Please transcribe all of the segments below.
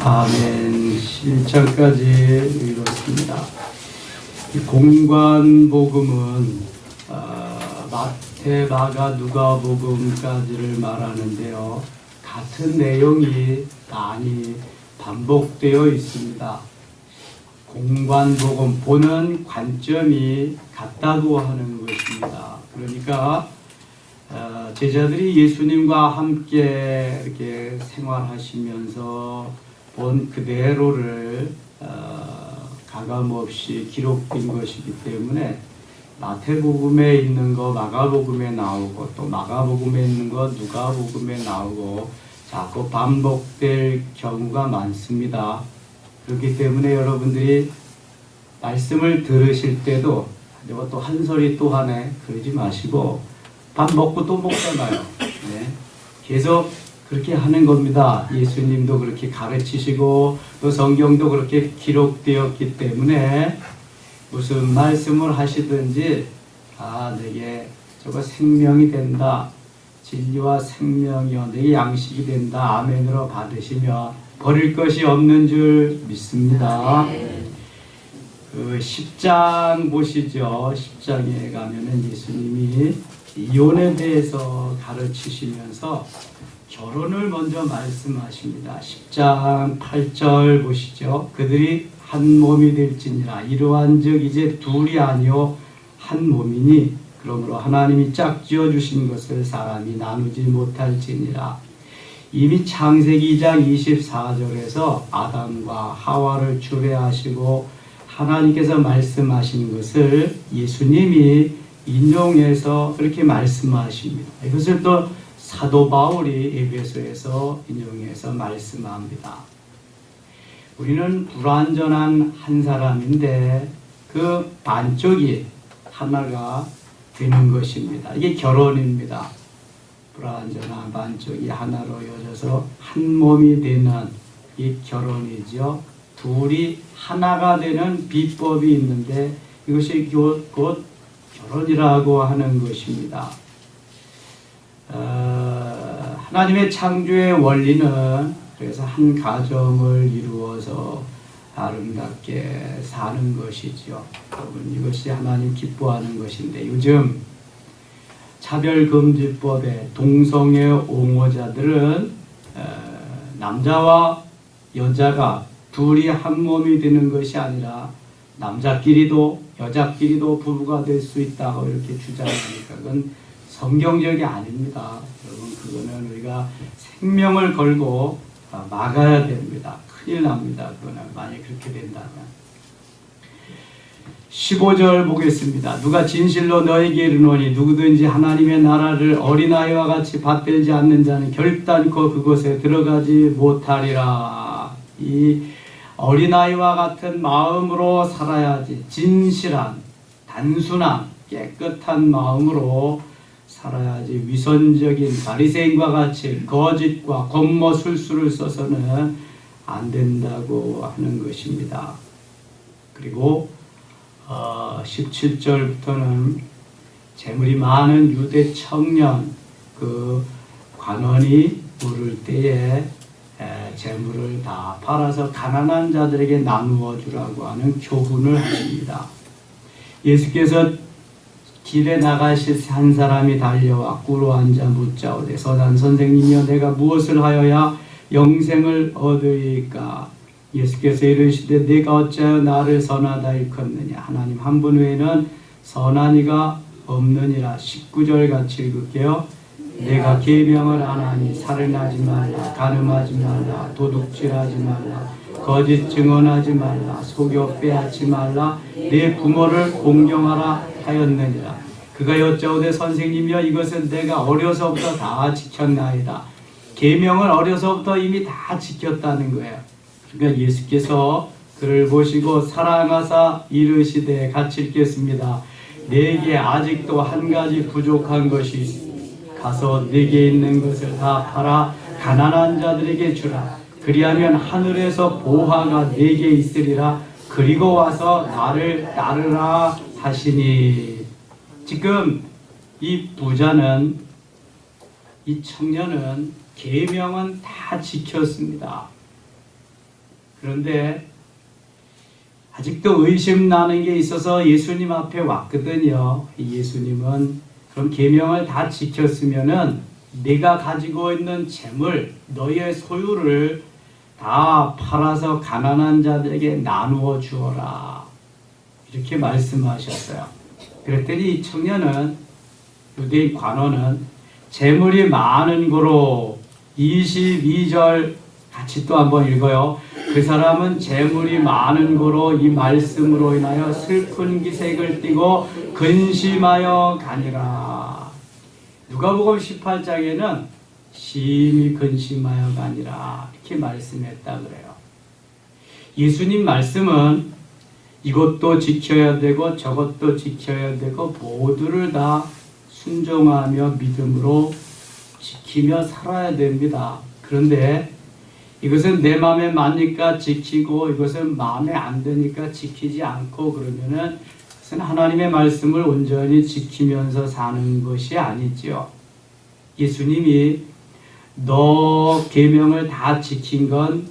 아멘. 7절까지 읽었습니다. 공관복음은 마태, 마가, 누가복음까지를 말하는데요. 같은 내용이 많이 반복되어 있습니다. 공관복음 보는 관점이 같다고 하는 것입니다. 그러니까 제자들이 예수님과 함께 이렇게 생활하시면서 본 그대로를 가감없이 기록된 것이기 때문에 마태복음에 있는 거 마가복음에 나오고 또 마가복음에 있는 거 누가복음에 나오고 자꾸 반복될 경우가 많습니다. 그렇기 때문에 여러분들이 말씀을 들으실 때도 내가 또 한 소리 또 하네 그러지 마시고 밥 먹고 또 먹잖아요. 네. 계속 그렇게 하는 겁니다. 예수님도 그렇게 가르치시고 또 성경도 그렇게 기록되었기 때문에 무슨 말씀을 하시든지 내게 저거 생명이 된다. 진리와 생명이요 내게 양식이 된다. 아멘으로 받으시면 버릴 것이 없는 줄 믿습니다. 그 10장 보시죠. 10장에 가면은 예수님이 이혼에 대해서 가르치시면서 결혼을 먼저 말씀하십니다. 10장 8절 보시죠. 그들이 한 몸이 될지니라 이러한즉 이제 둘이 아니요 한 몸이니 그러므로 하나님이 짝지어 주신 것을 사람이 나누지 못할지니라. 이미 창세기 2장 24절에서 아담과 하와를 주례하시고 하나님께서 말씀하신 것을 예수님이 인용해서 그렇게 말씀하십니다. 이것을 또 사도 바울이 에베소에서 인용해서 말씀합니다. 우리는 불완전한 한 사람인데 그 반쪽이 하나가 되는 것입니다. 이게 결혼입니다. 불완전한 반쪽이 하나로 이어져서 한 몸이 되는 이 결혼이죠. 둘이 하나가 되는 비법이 있는데 이것이 곧 결혼이라고 하는 것입니다. 하나님의 창조의 원리는 그래서 한 가정을 이루어서 아름답게 사는 것이죠. 여러분 이것이 하나님 기뻐하는 것인데 요즘 차별금지법의 동성애 옹호자들은 남자와 여자가 둘이 한 몸이 되는 것이 아니라 남자끼리도 여자끼리도 부부가 될 수 있다고 이렇게 주장하니까 그건 성경적이 아닙니다. 여러분 그거는 우리가 생명을 걸고 막아야 됩니다. 큰일 납니다. 그거는 만약 그렇게 된다면. 15절 보겠습니다. 누가 진실로 너에게 이르노니 누구든지 하나님의 나라를 어린아이와 같이 받들지 않는 자는 결단코 그곳에 들어가지 못하리라. 이 어린아이와 같은 마음으로 살아야지 진실한 단순한 깨끗한 마음으로 살아야지 위선적인 바리새인과 같이 거짓과 겉모술수를 써서는 안 된다고 하는 것입니다. 그리고 17절부터는 재물이 많은 유대 청년 그 관원이 물을 때에 재물을 다 팔아서 가난한 자들에게 나누어 주라고 하는 교훈을 하십니다. 예수께서 길에 나가실 한 사람이 달려와 꿇어 앉아 묻자오되 선한 선생님이여 내가 무엇을 하여야 영생을 얻으리까? 예수께서 이르시되 내가 어찌하여 나를 선하다 일컫느냐? 하나님 한 분 외에는 선한 이가 없느니라. 19절 같이 읽을게요. 내가 계명을 안 하니 살인하지 말라, 간음하지 말라, 도둑질하지 말라, 거짓 증언하지 말라, 속여 빼앗지 말라, 내 부모를 공경하라 하였느니라. 그가 여짜오되 선생님이여 이것은 내가 어려서부터 다 지켰나이다. 계명을 어려서부터 이미 다 지켰다는 거예요. 그러니까 예수께서 그를 보시고 사랑하사 이르시되 같이 읽겠습니다. 내게 아직도 한 가지 부족한 것이 있으니 가서 네게 있는 것을 다 팔아 가난한 자들에게 주라. 그리하면 하늘에서 보화가 네게 있으리라. 그리고 와서 나를 따르라 하시니. 지금 이 부자는, 이 청년은 계명은 다 지켰습니다. 그런데 아직도 의심나는 게 있어서 예수님 앞에 왔거든요. 예수님은 그럼 계명을 다 지켰으면은 네가 가지고 있는 재물, 너의 소유를 다 팔아서 가난한 자들에게 나누어 주어라, 이렇게 말씀하셨어요. 그랬더니 이 청년은, 유대인 관원은 재물이 많은 고로, 22절 같이 또 한번 읽어요. 그 사람은 재물이 많은 고로 이 말씀으로 인하여 슬픈 기색을 띠고 근심하여 가니라. 누가복음 18장에는 심히 근심하여 가니라, 이렇게 말씀했다 그래요. 예수님 말씀은 이것도 지켜야 되고 저것도 지켜야 되고 모두를 다 순종하며 믿음으로 지키며 살아야 됩니다. 그런데 이것은 내 마음에 맞으니까 지키고 이것은 마음에 안 드니까 지키지 않고 그러면은 그것은 하나님의 말씀을 온전히 지키면서 사는 것이 아니지요. 예수님이 너 계명을 다 지킨 건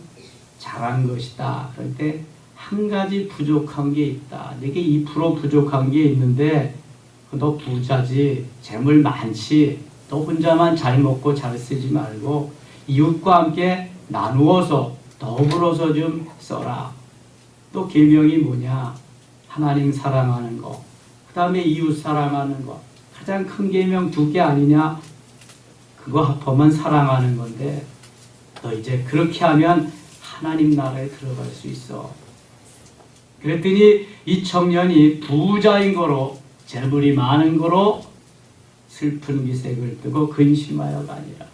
잘한 것이다. 그런데 한 가지 부족한 게 있다. 내게 2% 부족한 게 있는데 너 부자지, 재물 많지, 너 혼자만 잘 먹고 잘 쓰지 말고 이웃과 함께 나누어서 더불어서 좀 써라. 또 계명이 뭐냐? 하나님 사랑하는 거, 그 다음에 이웃 사랑하는 거. 가장 큰 계명 2개 아니냐? 그거 합하면 사랑하는 건데 너 이제 그렇게 하면 하나님 나라에 들어갈 수 있어. 그랬더니 이 청년이 부자인 거로, 재물이 많은 거로 슬픈 기색을 뜨고 근심하여 가니라.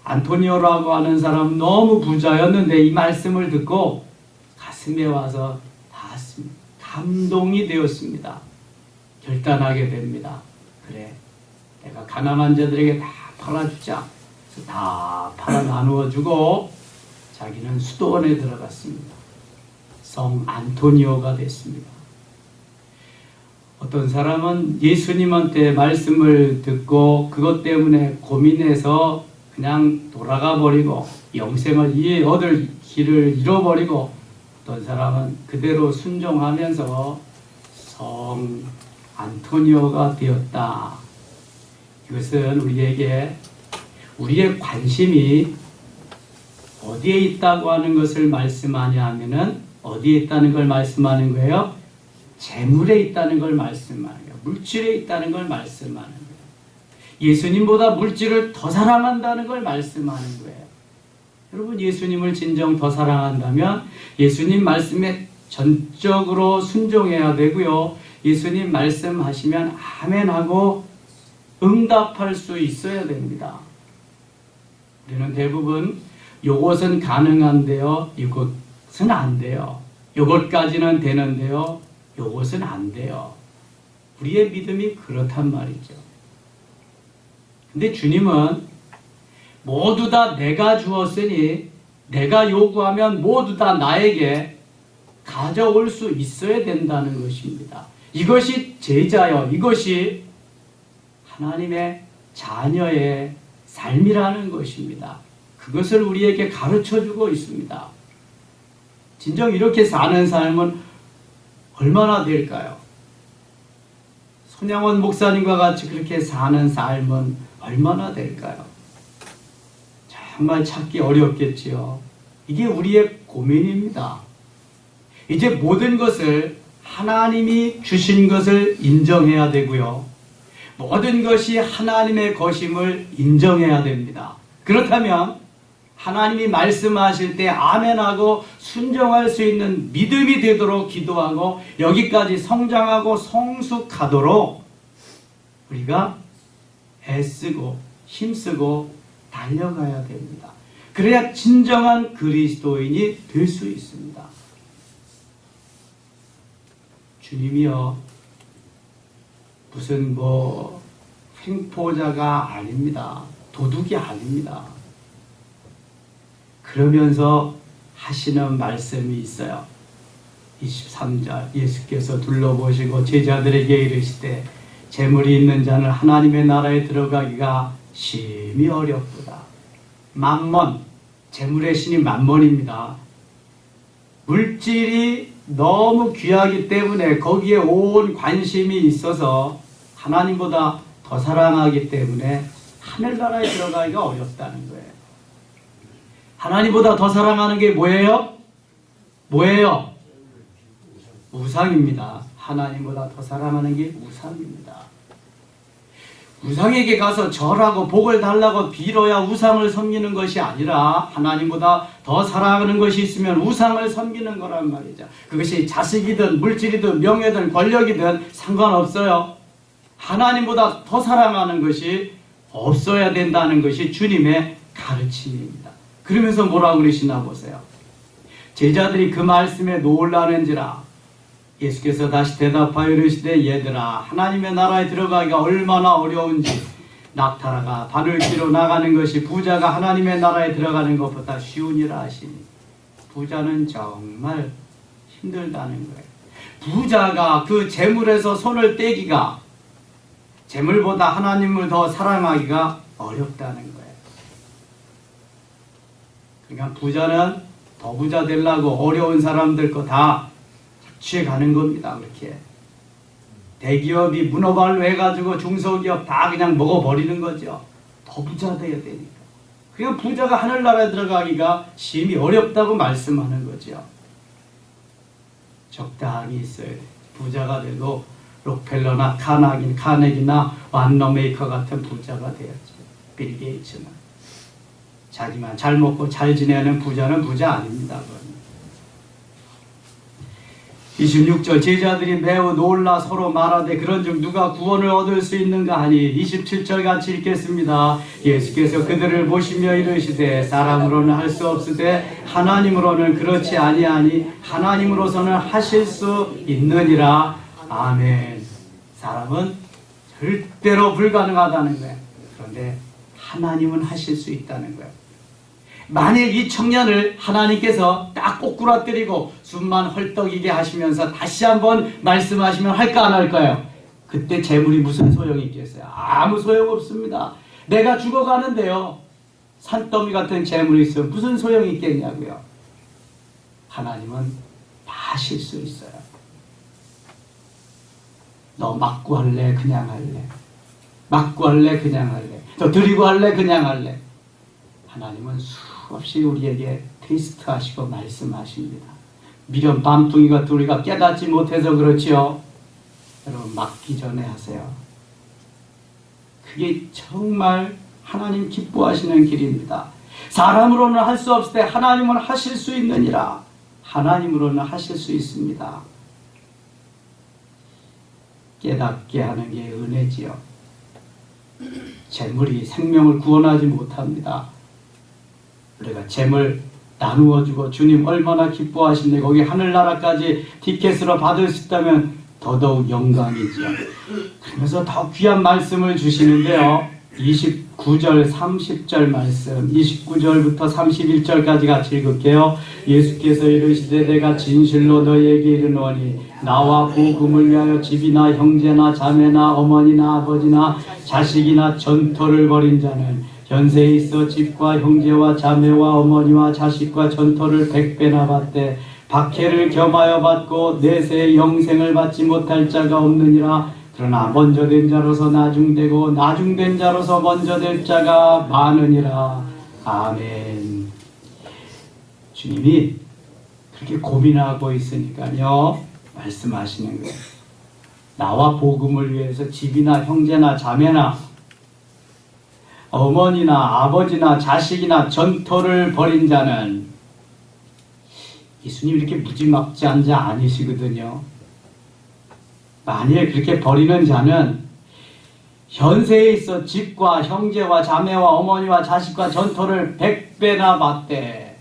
안토니오라고 하는 사람은 너무 부자였는데 이 말씀을 듣고 가슴에 와서 닿았습니다. 감동이 되었습니다. 결단하게 됩니다. 그래, 내가 가난한 자들에게 다 팔아주자. 그래서 다 팔아 나누어 주고 자기는 수도원에 들어갔습니다. 성 안토니오가 됐습니다. 어떤 사람은 예수님한테 말씀을 듣고 그것 때문에 고민해서 그냥 돌아가 버리고 영생을 얻을 길을 잃어버리고, 어떤 사람은 그대로 순종하면서 성 안토니오가 되었다. 이것은 우리에게 우리의 관심이 어디에 있다고 하는 것을 말씀하냐 하면은 어디에 있다는 걸 말씀하는 거예요? 재물에 있다는 걸 말씀하는 거예요. 물질에 있다는 걸 말씀하는 거예요. 예수님보다 물질을 더 사랑한다는 걸 말씀하는 거예요. 여러분, 예수님을 진정 더 사랑한다면 예수님 말씀에 전적으로 순종해야 되고요. 예수님 말씀하시면 아멘하고 응답할 수 있어야 됩니다. 우리는 대부분 요것은 가능한데요, 이것은 안 돼요. 요것까지는 되는데요, 요것은 안 돼요. 우리의 믿음이 그렇단 말이죠. 근데 주님은 모두 다 내가 주었으니 내가 요구하면 모두 다 나에게 가져올 수 있어야 된다는 것입니다. 이것이 제자요, 이것이 하나님의 자녀의 삶이라는 것입니다. 그것을 우리에게 가르쳐주고 있습니다. 진정 이렇게 사는 삶은 얼마나 될까요? 손양원 목사님과 같이 그렇게 사는 삶은 얼마나 될까요? 정말 찾기 어렵겠지요. 이게 우리의 고민입니다. 이제 모든 것을 하나님이 주신 것을 인정해야 되고요. 모든 것이 하나님의 것임을 인정해야 됩니다. 그렇다면 하나님이 말씀하실 때 아멘하고 순종할 수 있는 믿음이 되도록 기도하고 여기까지 성장하고 성숙하도록 우리가 애쓰고 힘쓰고 달려가야 됩니다. 그래야 진정한 그리스도인이 될 수 있습니다. 주님이요, 무슨 횡포자가 아닙니다. 도둑이 아닙니다. 그러면서 하시는 말씀이 있어요. 23절 예수께서 둘러보시고 제자들에게 이르시되 재물이 있는 자는 하나님의 나라에 들어가기가 심히 어렵도다. 만몬, 재물의 신이 만몬입니다. 물질이 너무 귀하기 때문에 거기에 온 관심이 있어서 하나님보다 더 사랑하기 때문에 하늘나라에 들어가기가 어렵다는 거예요. 하나님보다 더 사랑하는 게 뭐예요? 뭐예요? 우상입니다. 하나님보다 더 사랑하는 게 우상입니다. 우상에게 가서 절하고 복을 달라고 빌어야 우상을 섬기는 것이 아니라 하나님보다 더 사랑하는 것이 있으면 우상을 섬기는 거란 말이죠. 그것이 자식이든 물질이든 명예든 권력이든 상관없어요. 하나님보다 더 사랑하는 것이 없어야 된다는 것이 주님의 가르침입니다. 그러면서 뭐라고 그러시나 보세요. 제자들이 그 말씀에 놀라는지라 예수께서 다시 대답하여 이르시되 얘들아 하나님의 나라에 들어가기가 얼마나 어려운지 낙타라가 바늘기로 나가는 것이 부자가 하나님의 나라에 들어가는 것보다 쉬우니라 하시니 부자는 정말 힘들다는 거예요. 부자가 그 재물에서 손을 떼기가 재물보다 하나님을 더 사랑하기가 어렵다는 거예요. 그러니까 부자는 더 부자 되려고 어려운 사람들 거 다 취해가는 겁니다. 그렇게 대기업이 문어발로 해가지고 중소기업 다 그냥 먹어버리는 거죠. 더 부자 돼야 되니까. 그러니까 부자가 하늘나라에 들어가기가 심히 어렵다고 말씀하는 거죠. 적당히 있어야 돼. 부자가 돼도 록펠러나 카네기나 완너메이커 같은 부자가 돼야죠. 빌 게이츠는. 자기만 잘 먹고 잘 지내는 부자는 부자 아닙니다. 26절 제자들이 매우 놀라 서로 말하되 그런즉 누가 구원을 얻을 수 있는가 하니 27절 같이 읽겠습니다. 예수께서 그들을 보시며 이르시되 사람으로는 할 수 없으되 하나님으로는 그렇지 아니하니 하나님으로서는 하실 수 있느니라. 아멘. 사람은 절대로 불가능하다는 거예요. 그런데 하나님은 하실 수 있다는 거예요. 만일 이 청년을 하나님께서 딱 꼬꾸라뜨리고 숨만 헐떡이게 하시면서 다시 한번 말씀하시면 할까 안 할까요? 그때 재물이 무슨 소용이 있겠어요? 아무 소용 없습니다. 내가 죽어가는데요. 산더미 같은 재물이 있으면 무슨 소용이 있겠냐고요. 하나님은 다 하실 수 있어요. 너 맞고 할래? 그냥 할래? 맞고 할래? 그냥 할래? 너 드리고 할래? 그냥 할래? 하나님은 수없이 우리에게 테스트하시고 말씀하십니다. 미련 밤둥이 같은 우리가 깨닫지 못해서 그렇지요. 여러분 맞기 전에 하세요. 그게 정말 하나님 기뻐하시는 길입니다. 사람으로는 할 수 없을 때 하나님은 하실 수 있느니라. 하나님으로는 하실 수 있습니다. 깨닫게 하는 게 은혜지요. 재물이 생명을 구원하지 못합니다. 우리가 재물 나누어주고 주님 얼마나 기뻐하시는데 거기 하늘나라까지 티켓으로 받을 수 있다면 더더욱 영광이죠. 그러면서 더 귀한 말씀을 주시는데요. 29절 30절 말씀 29절부터 31절까지 같이 읽을게요. 예수께서 이르시되 내가 진실로 너희에게 이르노니 나와 복음을 위하여 집이나 형제나 자매나 어머니나 아버지나 자식이나 전토를 벌인 자는 현세에 있어 집과 형제와 자매와 어머니와 자식과 전토를 100배나 받되 박해를 겸하여 받고 내세 영생을 받지 못할 자가 없느니라. 그러나 먼저 된 자로서 나중되고 나중된 자로서 먼저 될 자가 많으니라. 아멘. 주님이 그렇게 고민하고 있으니까요 말씀하시는 거예요. 나와 복음을 위해서 집이나 형제나 자매나 어머니나 아버지나 자식이나 전토를 벌인 자는 예수님 이렇게 무지막지한 자 아니시거든요. 만일 그렇게 벌이는 자는 현세에 있어 집과 형제와 자매와 어머니와 자식과 전토를 100배나 받되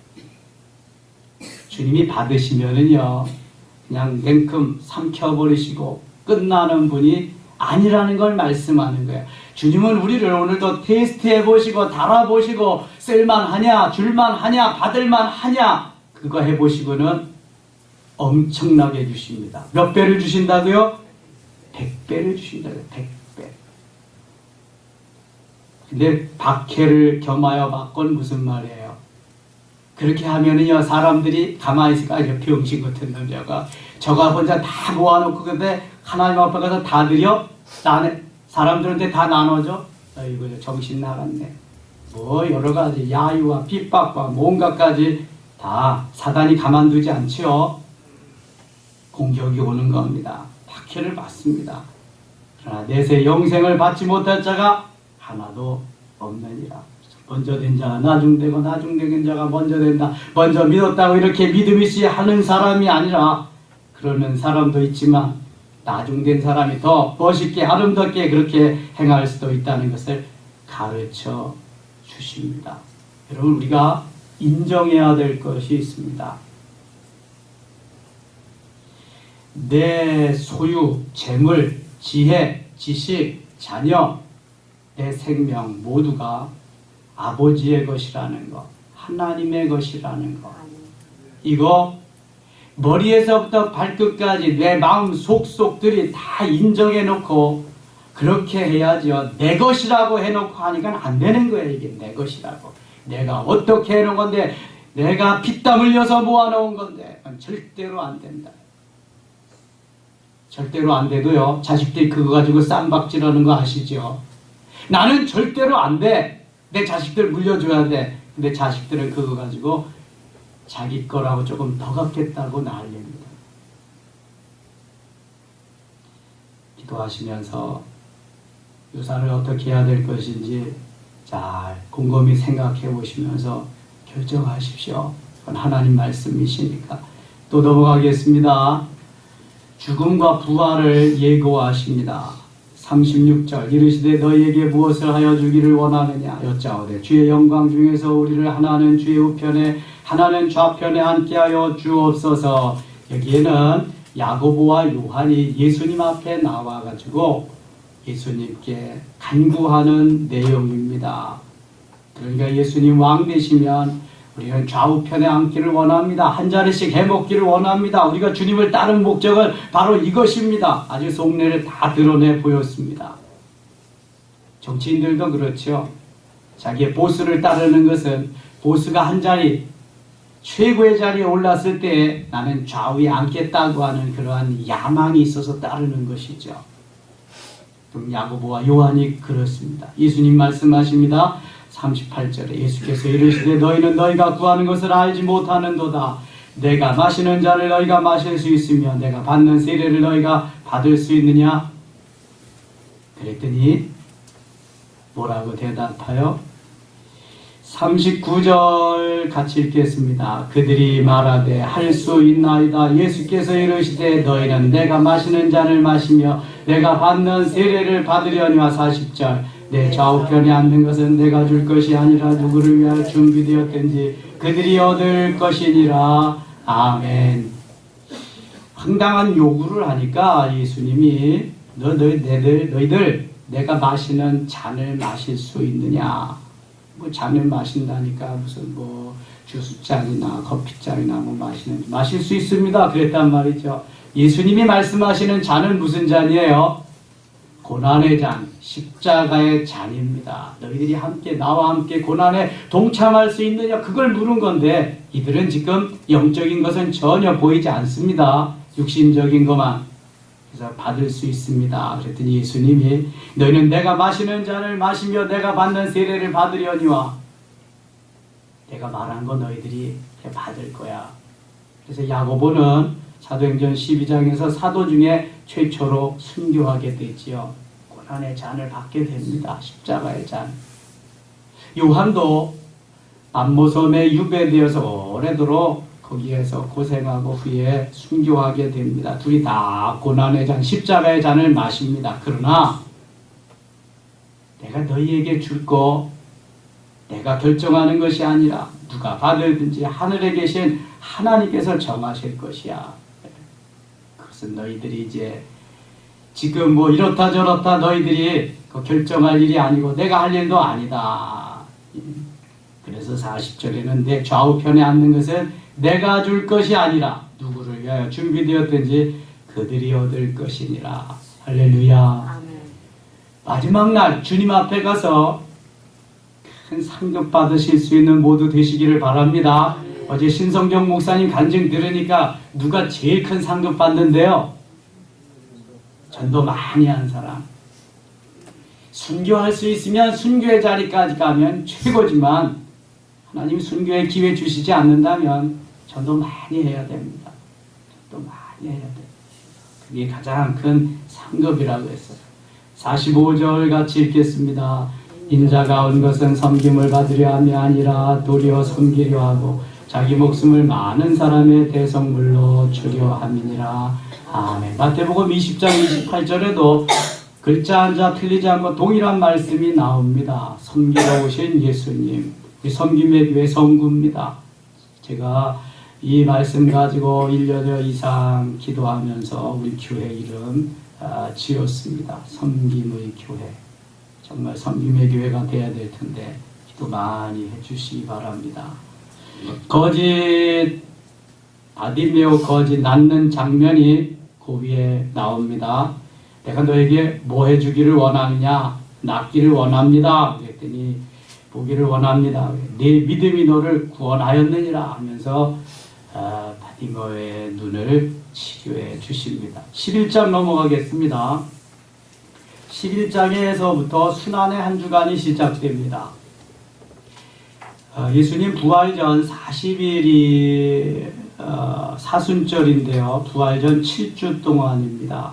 주님이 받으시면은요 그냥 냉큼 삼켜버리시고 끝나는 분이 아니라는 걸 말씀하는 거예요. 주님은 우리를 오늘도 테스트해 보시고 달아보시고 쓸만하냐 줄만하냐 받을만하냐 그거 해보시고는 엄청나게 주십니다. 몇 배를 주신다고요? 100배를 주신다고요. 100배. 근데 박해를 겸하여 받건 무슨 말이에요? 그렇게 하면은요, 사람들이 가만히 있을까? 병신 같은 남자가 저가 혼자 다 모아놓고 근데 하나님 앞에 가서 다 드려? 사람들한테 다 나눠줘? 이거 정신 나갔네. 뭐 여러 가지 야유와 핍박과 뭔가까지 다 사단이 가만두지 않지요. 공격이 오는 겁니다. 박해를 받습니다. 그러나 내세 영생을 받지 못할 자가 하나도 없느니라. 먼저 된 자가 나중되고 나중된 자가 먼저 된다. 먼저 믿었다고 이렇게 믿음 있이 하는 사람이 아니라 그러는 사람도 있지만 나중된 사람이 더 멋있게 아름답게 그렇게 행할 수도 있다는 것을 가르쳐 주십니다. 여러분, 우리가 인정해야 될 것이 있습니다. 내 소유, 재물, 지혜, 지식, 자녀, 내 생명 모두가 아버지의 것이라는 것, 하나님의 것이라는 것. 이거 머리에서부터 발끝까지 내 마음 속속들이 다 인정해 놓고 그렇게 해야죠. 내 것이라고 해놓고 하니까 안 되는 거예요. 이게 내 것이라고. 내가 어떻게 해놓은 건데, 내가 피땀 흘려서 모아놓은 건데 절대로 안 된다. 절대로 안 돼도요, 자식들이 그거 가지고 쌈박질하는 거 아시죠? 나는 절대로 안 돼. 내 자식들 물려줘야 돼. 근데 자식들은 그거 가지고 자기 거라고 조금 더 갖겠다고 난립니다. 기도하시면서 유산을 어떻게 해야 될 것인지 잘 곰곰이 생각해 보시면서 결정하십시오. 그건 하나님 말씀이시니까. 또 넘어가겠습니다. 죽음과 부활을 예고하십니다. 36절 이르시되 너희에게 무엇을 하여 주기를 원하느냐 여짜오되 주의 영광 중에서 우리를 하나는 주의 우편에 하나는 좌편에 앉게 하여 주옵소서. 여기에는 야고보와 요한이 예수님 앞에 나와가지고 예수님께 간구하는 내용입니다. 그러니까 예수님 왕 되시면 우리는 좌우편에 앉기를 원합니다. 한 자리씩 해먹기를 원합니다. 우리가 주님을 따른 목적은 바로 이것입니다. 아주 속내를 다 드러내 보였습니다. 정치인들도 그렇죠. 자기의 보스를 따르는 것은 보스가 한 자리, 최고의 자리에 올랐을 때 나는 좌우에 앉겠다고 하는 그러한 야망이 있어서 따르는 것이죠. 그럼 야고보와 요한이 그렇습니다. 예수님 말씀하십니다. 38절에 예수께서 이르시되 너희는 너희가 구하는 것을 알지 못하는도다. 내가 마시는 잔을 너희가 마실 수 있으며 내가 받는 세례를 너희가 받을 수 있느냐? 그랬더니 뭐라고 대답하여? 39절 같이 읽겠습니다. 그들이 말하되 할 수 있나이다. 예수께서 이르시되 너희는 내가 마시는 잔을 마시며 내가 받는 세례를 받으려니와. 40절 내 좌우편에 앉는 것은 내가 줄 것이 아니라 누구를 위하여 준비되었든지 그들이 얻을 것이니라. 아멘. 황당한 요구를 하니까 예수님이 너희들 내가 마시는 잔을 마실 수 있느냐? 뭐 잔을 마신다니까 무슨 뭐 주스잔이나 커피잔이나 뭐 마실 수 있습니다. 그랬단 말이죠. 예수님이 말씀하시는 잔은 무슨 잔이에요? 고난의 잔, 십자가의 잔입니다. 너희들이 함께 나와 함께 고난에 동참할 수 있느냐? 그걸 물은 건데 이들은 지금 영적인 것은 전혀 보이지 않습니다. 육신적인 것만. 그래서 받을 수 있습니다. 그랬더니 예수님이 너희는 내가 마시는 잔을 마시며 내가 받는 세례를 받으려니와. 내가 말한 거 너희들이 받을 거야. 그래서 야고보는 사도행전 12장에서 사도 중에 최초로 순교하게 되지요. 고난의 잔을 받게 됩니다. 십자가의 잔. 요한도 남모섬에 유배되어서 오래도록 거기에서 고생하고 후에 순교하게 됩니다. 둘이 다 고난의 잔, 십자가의 잔을 마십니다. 그러나 내가 너희에게 줄 거 내가 결정하는 것이 아니라 누가 받을든지 하늘에 계신 하나님께서 정하실 것이야. 그것은 너희들이 이제 지금 뭐 이렇다 저렇다 너희들이 결정할 일이 아니고 내가 할 일도 아니다. 그래서 40절에는 내 좌우편에 앉는 것은 내가 줄 것이 아니라 누구를 위하여 준비되었든지 그들이 얻을 것이니라. 할렐루야. 아멘. 마지막 날 주님 앞에 가서 큰 상급 받으실 수 있는 모두 되시기를 바랍니다. 어제 신성정 목사님 간증 들으니까 누가 제일 큰 상급 받는데요? 전도 많이 한 사람. 순교할 수 있으면 순교의 자리까지 가면 최고지만 하나님 순교의 기회 주시지 않는다면 전도 많이 해야 됩니다. 전도 많이 해야 돼요. 그게 가장 큰 상급이라고 했어요. 45절 같이 읽겠습니다. 인자가 온 것은 섬김을 받으려 함이 아니라 도리어 섬기려 하고 자기 목숨을 많은 사람의 대성물로 주려 함이니라. 아멘. 마태복음 20장 28절에도 글자 한자 틀리지 않고 동일한 말씀이 나옵니다. 섬기러 오신 예수님. 우리 섬김의 교회 성구입니다. 제가 이 말씀 가지고 1년 이상 기도하면서 우리 교회 이름 지었습니다. 섬김의 교회. 정말 섬김의 교회가 돼야 될 텐데 기도 많이 해주시기 바랍니다. 거짓 바디메오 거짓 낳는 장면이 그 위에 나옵니다. 내가 너에게 뭐 해주기를 원하느냐? 낳기를 원합니다. 그랬더니 보기를 원합니다. 네 믿음이 너를 구원하였느니라 하면서 바디메오의 눈을 치료해 주십니다. 11장 넘어가겠습니다. 11장에서부터 순환의 한 주간이 시작됩니다. 예수님 부활 전 40일이 사순절인데요. 부활 전 7주 동안입니다.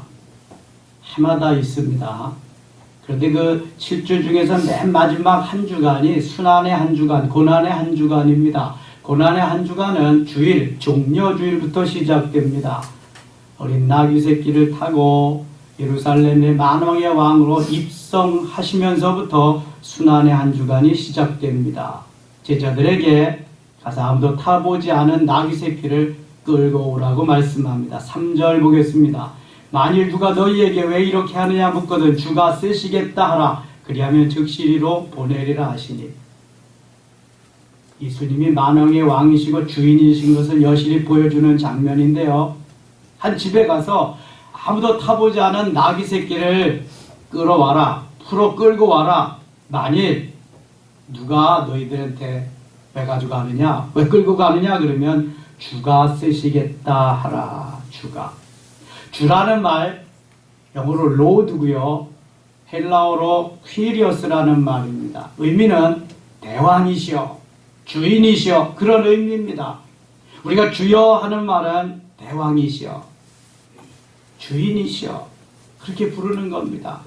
해마다 있습니다. 그런데 그 7주 중에서 맨 마지막 한 주간이 순환의 한 주간, 고난의 한 주간입니다. 고난의 한 주간은 주일, 종려주일부터 시작됩니다. 어린 나귀 새끼를 타고 예루살렘의 만왕의 왕으로 입성하시면서부터 순환의 한 주간이 시작됩니다. 제자들에게 가서 아무도 타보지 않은 나귀 새끼를 끌고 오라고 말씀합니다. 3절 보겠습니다. 만일 누가 너희에게 왜 이렇게 하느냐 묻거든 주가 쓰시겠다 하라. 그리하면 즉시리로 보내리라 하시니. 예수님이 만왕의 왕이시고 주인이신 것을 여실히 보여주는 장면인데요. 한 집에 가서 아무도 타보지 않은 나귀 새끼를 끌어와라. 풀어 끌고 와라. 만일 누가 너희들한테 왜 가지고 가느냐? 왜 끌고 가느냐? 그러면 주가 쓰시겠다 하라. 주가. 주라는 말 영어로 로드고요. 헬라어로 퀴리어스라는 말입니다. 의미는 대왕이시여, 주인이시여 그런 의미입니다. 우리가 주여 하는 말은 대왕이시여, 주인이시여 그렇게 부르는 겁니다.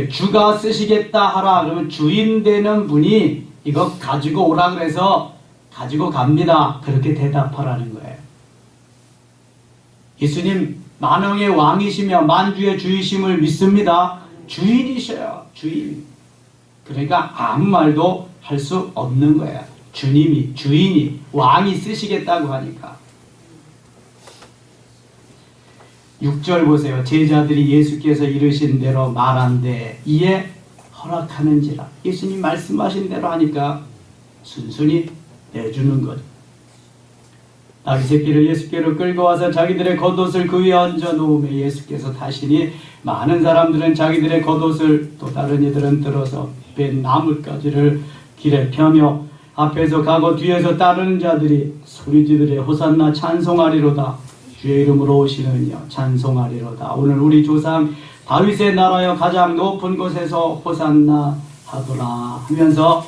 주가 쓰시겠다 하라 그러면 주인 되는 분이 이거 가지고 오라 그래서 가지고 갑니다. 그렇게 대답하라는 거예요. 예수님 만왕의 왕이시며 만주의 주이심을 믿습니다. 주인이셔요. 주인. 그러니까 아무 말도 할 수 없는 거예요. 주님이, 주인이, 왕이 쓰시겠다고 하니까. 6절 보세요. 제자들이 예수께서 이르신 대로 말한데 이에 허락하는지라. 예수님 말씀하신 대로 하니까 순순히 내주는 거죠. 나귀 새끼를 예수께로 끌고 와서 자기들의 겉옷을 그 위에 얹어 놓으며 예수께서 타시니 많은 사람들은 자기들의 겉옷을 또 다른 이들은 들어서 뺀 나뭇가지를 길에 펴며 앞에서 가고 뒤에서 따르는 자들이 소리지르되 호산나 찬송하리로다. 주의 이름으로 오시는 이여 찬송하리로다. 오늘 우리 조상 다윗의 나라여 가장 높은 곳에서 호산나 하더라 하면서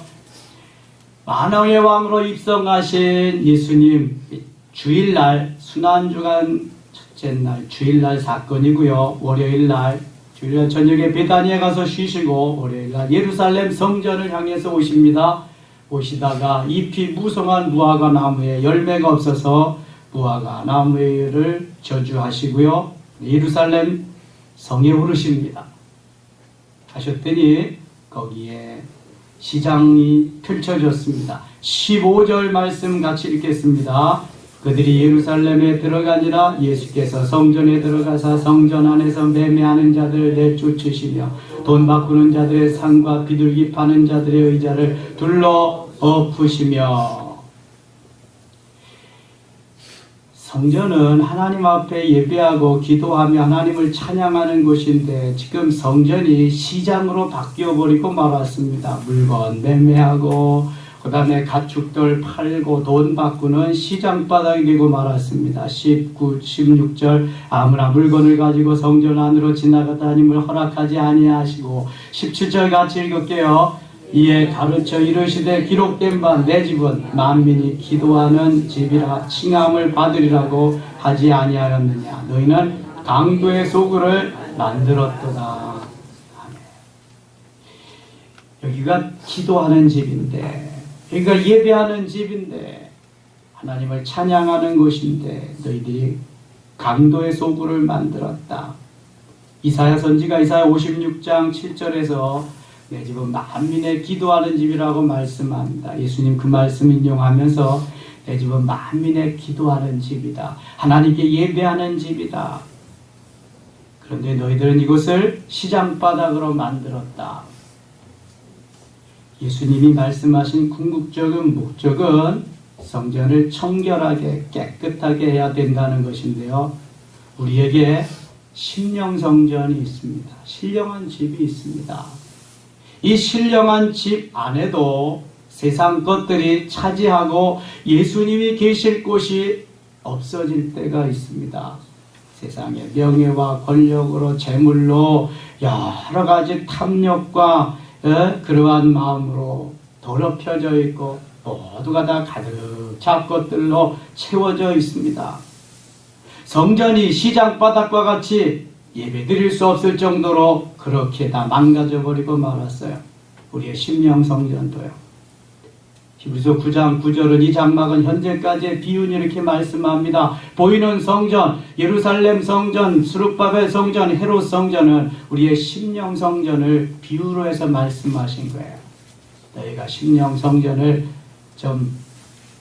만왕의 왕으로 입성하신 예수님 주일날 순환주간 첫째 날 주일날 사건이고요. 월요일날 주일날 저녁에 베다니에 가서 쉬시고 월요일날 예루살렘 성전을 향해서 오십니다. 오시다가 잎이 무성한 무화과 나무에 열매가 없어서 무화과 나무를 저주하시고요. 예루살렘 성에 오르십니다. 하셨더니 거기에 시장이 펼쳐졌습니다. 15절 말씀 같이 읽겠습니다. 그들이 예루살렘에 들어가니라. 예수께서 성전에 들어가사 성전 안에서 매매하는 자들을 내쫓으시며 돈 바꾸는 자들의 상과 비둘기 파는 자들의 의자를 둘러 엎으시며. 성전은 하나님 앞에 예배하고 기도하며 하나님을 찬양하는 곳인데 지금 성전이 시장으로 바뀌어버리고 말았습니다. 물건 매매하고 그 다음에 가축들 팔고 돈 바꾸는 시장바닥이 되고 말았습니다. 16절 아무나 물건을 가지고 성전 안으로 지나가다님을 허락하지 아니하시고 17절 같이 읽을게요. 이에 가르쳐 이르시되 기록된 바 내 집은 만민이 기도하는 집이라 칭함을 받으리라고 하지 아니하였느냐. 너희는 강도의 소굴을 만들었도다. 아멘. 여기가 기도하는 집인데, 여기가 예배하는 집인데, 하나님을 찬양하는 곳인데 너희들이 강도의 소굴을 만들었다. 이사야 선지가 이사야 56장 7절에서 내 집은 만민의 기도하는 집이라고 말씀합니다. 예수님 그 말씀 인용하면서 내 집은 만민의 기도하는 집이다. 하나님께 예배하는 집이다. 그런데 너희들은 이곳을 시장바닥으로 만들었다. 예수님이 말씀하신 궁극적인 목적은 성전을 청결하게 깨끗하게 해야 된다는 것인데요. 우리에게 신령 성전이 있습니다. 신령한 집이 있습니다. 이 신령한 집 안에도 세상 것들이 차지하고 예수님이 계실 곳이 없어질 때가 있습니다. 세상의 명예와 권력으로 재물로 여러 가지 탐욕과 그러한 마음으로 더럽혀져 있고 모두가 다 가득 찬 것들로 채워져 있습니다. 성전이 시장바닥과 같이 예배드릴 수 없을 정도로 그렇게 다 망가져버리고 말았어요. 우리의 심령 성전도요. 히브리서 9장 9절은 이 장막은 현재까지의 비유는 이렇게 말씀합니다. 보이는 성전, 예루살렘 성전, 스룹바벨 성전, 헤롯 성전은 우리의 심령 성전을 비유로 해서 말씀하신 거예요. 너희가 심령 성전을 좀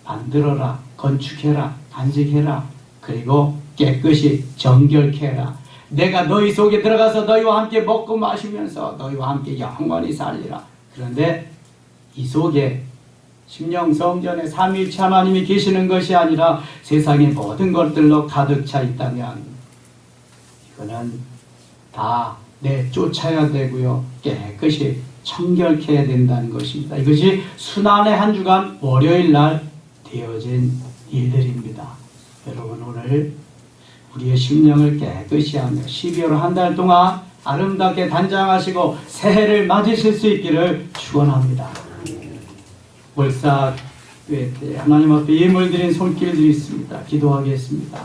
만들어라, 건축해라, 간직해라, 그리고 깨끗이 정결케 해라. 내가 너희 속에 들어가서 너희와 함께 먹고 마시면서 너희와 함께 영원히 살리라. 그런데 이 속에 심령 성전에 삼위일체 하나님이 계시는 것이 아니라 세상의 모든 것들로 가득 차 있다면 이거는 다 내쫓아야 되고요. 깨끗이 청결케 해야 된다는 것입니다. 이것이 순환의 한 주간 월요일 날 되어진 일들입니다. 여러분 오늘 우리의 심령을 깨끗이 하며 12월 한 달 동안 아름답게 단장하시고 새해를 맞으실 수 있기를 축원합니다. 월삭 때 하나님 앞에 예물 드린 손길들이 있습니다. 기도하겠습니다.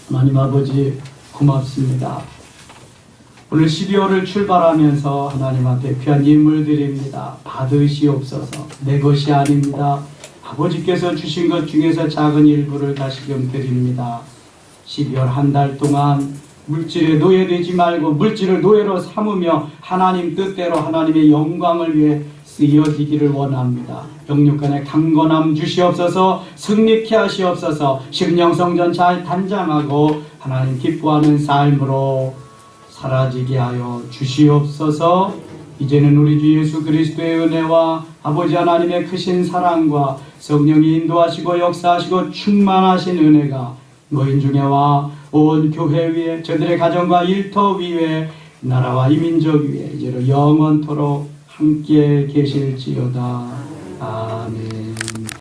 하나님 아버지 고맙습니다. 오늘 12월을 출발하면서 하나님 앞에 귀한 예물 드립니다. 받으시옵소서. 내 것이 아닙니다. 아버지께서 주신 것 중에서 작은 일부를 다시금 드립니다. 12월 한 달 동안 물질에 노예되지 말고 물질을 노예로 삼으며 하나님 뜻대로 하나님의 영광을 위해 쓰여지기를 원합니다. 영육간의 강건함 주시옵소서. 승리케 하시옵소서. 심령성전 잘 단장하고 하나님 기뻐하는 삶으로 사라지게 하여 주시옵소서. 이제는 우리 주 예수 그리스도의 은혜와 아버지 하나님의 크신 사랑과 성령이 인도하시고 역사하시고 충만하신 은혜가 노인 중에와 온 교회 위에 저들의 가정과 일터 위에 나라와 이민족 위에 이제로 영원토록 함께 계실지어다. 아멘.